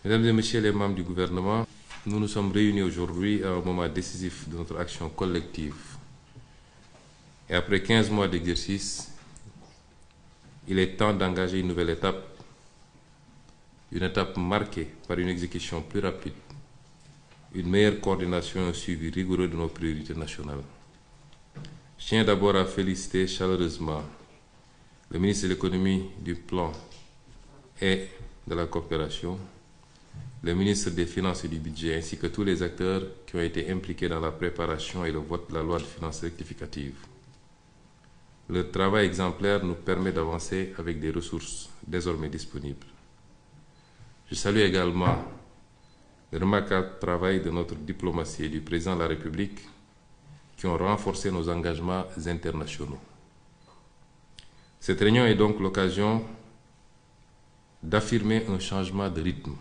Mesdames et Messieurs les membres du gouvernement, nous nous sommes réunis aujourd'hui à un moment décisif de notre action collective. Et après 15 mois d'exercice, il est temps d'engager une nouvelle étape, une étape marquée par une exécution plus rapide, une meilleure coordination et un suivi rigoureux de nos priorités nationales. Je tiens d'abord à féliciter chaleureusement le ministre de l'Économie, du Plan et de la Coopération, le ministre des Finances et du Budget, ainsi que tous les acteurs qui ont été impliqués dans la préparation et le vote de la loi de finances rectificative. Leur travail exemplaire nous permet d'avancer avec des ressources désormais disponibles. Je salue également le remarquable travail de notre diplomatie et du président de la République qui ont renforcé nos engagements internationaux. Cette réunion est donc l'occasion d'affirmer un changement de rythme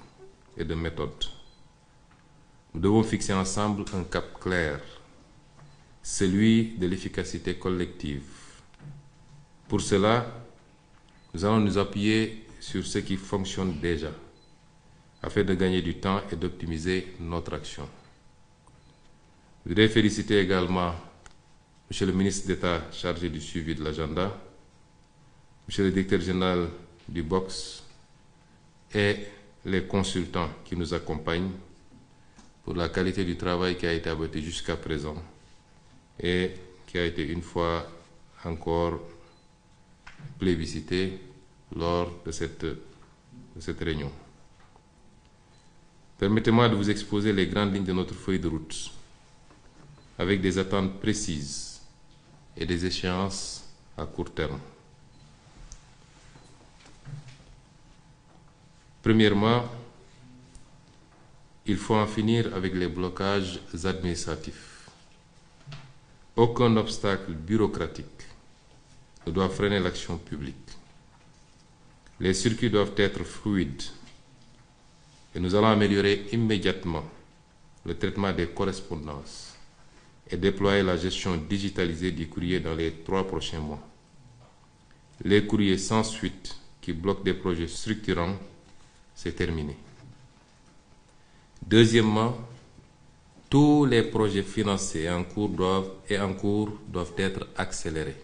et de méthode. Nous devons fixer ensemble un cap clair, celui de l'efficacité collective. Pour cela, nous allons nous appuyer sur ce qui fonctionne déjà, afin de gagner du temps et d'optimiser notre action. Je voudrais féliciter également M. le ministre d'État chargé du suivi de l'agenda, M. le directeur général du BOX et les consultants qui nous accompagnent pour la qualité du travail qui a été abattu jusqu'à présent et qui a été une fois encore plébiscité lors de cette réunion. Permettez-moi de vous exposer les grandes lignes de notre feuille de route avec des attentes précises et des échéances à court terme. Premièrement, il faut en finir avec les blocages administratifs. Aucun obstacle bureaucratique ne doit freiner l'action publique. Les circuits doivent être fluides et nous allons améliorer immédiatement le traitement des correspondances et déployer la gestion digitalisée du courrier dans les 3 prochains mois. Les courriers sans suite qui bloquent des projets structurants, c'est terminé. Deuxièmement, tous les projets financés en cours doivent être accélérés.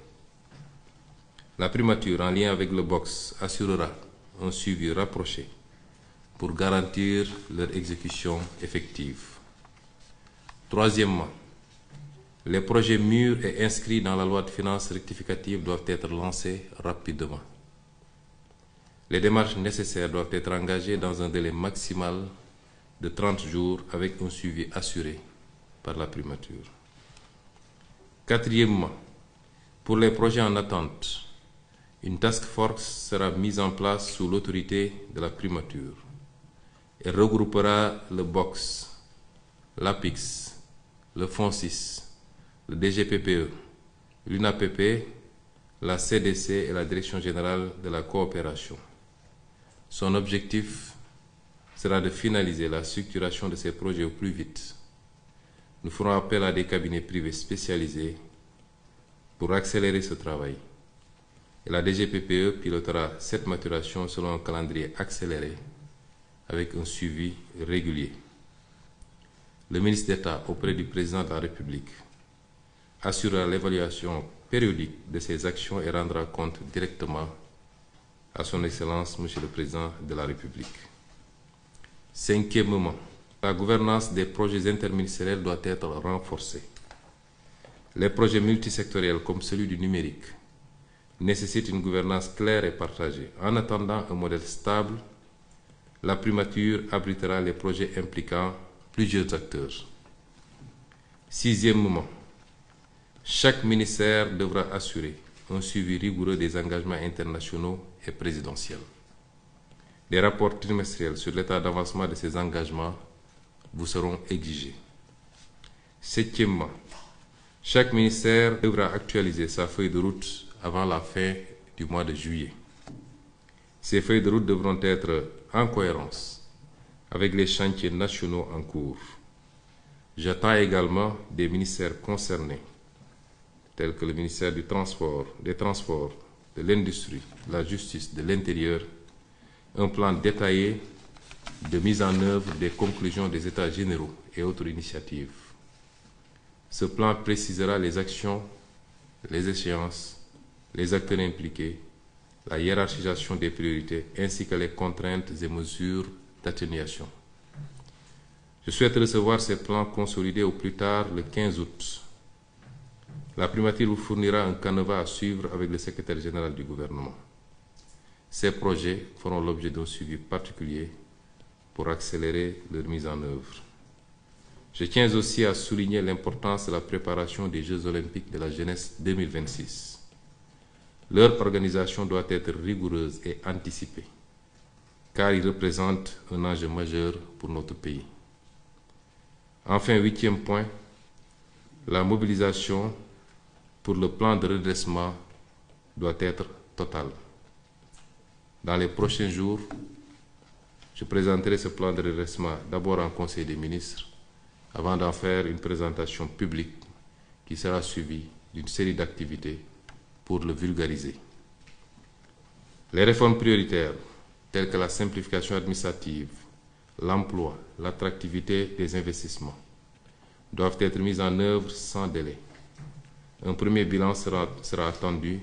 La primature, en lien avec le BOX, assurera un suivi rapproché pour garantir leur exécution effective. Troisièmement, les projets mûrs et inscrits dans la loi de finances rectificative doivent être lancés rapidement. Les démarches nécessaires doivent être engagées dans un délai maximal de 30 jours avec un suivi assuré par la primature. Quatrièmement, pour les projets en attente, une task force sera mise en place sous l'autorité de la primature. Elle regroupera le BOX, l'APIX, le FONSIS, le DGPPE, l'UNAPP, la CDC et la Direction générale de la coopération. Son objectif sera de finaliser la structuration de ces projets au plus vite. Nous ferons appel à des cabinets privés spécialisés pour accélérer ce travail. Et la DGPPE pilotera cette maturation selon un calendrier accéléré avec un suivi régulier. Le ministre d'État auprès du président de la République assurera l'évaluation périodique de ces actions et rendra compte directement à son Excellence, Monsieur le Président de la République. Cinquièmement, la gouvernance des projets interministériels doit être renforcée. Les projets multisectoriels comme celui du numérique nécessitent une gouvernance claire et partagée. En attendant un modèle stable, la primature abritera les projets impliquant plusieurs acteurs. Sixièmement, chaque ministère devra assurer un suivi rigoureux des engagements internationaux et présidentiels. Des rapports trimestriels sur l'état d'avancement de ces engagements vous seront exigés. Septièmement, chaque ministère devra actualiser sa feuille de route avant la fin du mois de juillet. Ces feuilles de route devront être en cohérence avec les chantiers nationaux en cours. J'attends également des ministères concernés, tels que le ministère des Transports, de l'Industrie, de la Justice, de l'Intérieur, un plan détaillé de mise en œuvre des conclusions des États généraux et autres initiatives. Ce plan précisera les actions, les échéances, les acteurs impliqués, la hiérarchisation des priorités ainsi que les contraintes et mesures d'atténuation. Je souhaite recevoir ces plans consolidés au plus tard le 15 août. La primature vous fournira un canevas à suivre avec le secrétaire général du gouvernement. Ces projets feront l'objet d'un suivi particulier pour accélérer leur mise en œuvre. Je tiens aussi à souligner l'importance de la préparation des Jeux olympiques de la jeunesse 2026. Leur organisation doit être rigoureuse et anticipée, car ils représentent un enjeu majeur pour notre pays. Enfin, 8e point, la mobilisation pour le plan de redressement doit être totale. Dans les prochains jours, je présenterai ce plan de redressement d'abord en Conseil des ministres, avant d'en faire une présentation publique qui sera suivie d'une série d'activités pour le vulgariser. Les réformes prioritaires, telles que la simplification administrative, l'emploi, l'attractivité des investissements, doivent être mises en œuvre sans délai. Un premier bilan sera attendu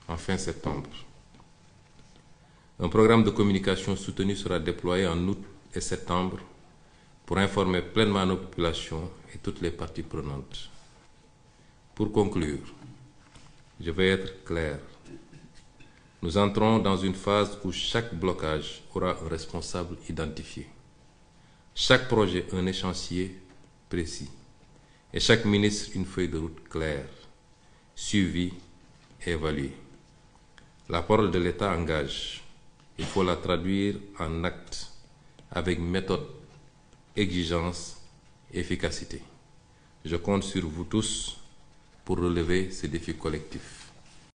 en fin septembre. Un programme de communication soutenu sera déployé en août et septembre pour informer pleinement nos populations et toutes les parties prenantes. Pour conclure, je vais être clair. Nous entrons dans une phase où chaque blocage aura un responsable identifié. Chaque projet un échéancier précis et chaque ministre une feuille de route claire, suivie et évaluée. La parole de l'État engage. Il faut la traduire en actes avec méthode, exigence et efficacité. Je compte sur vous tous pour relever ces défis collectifs.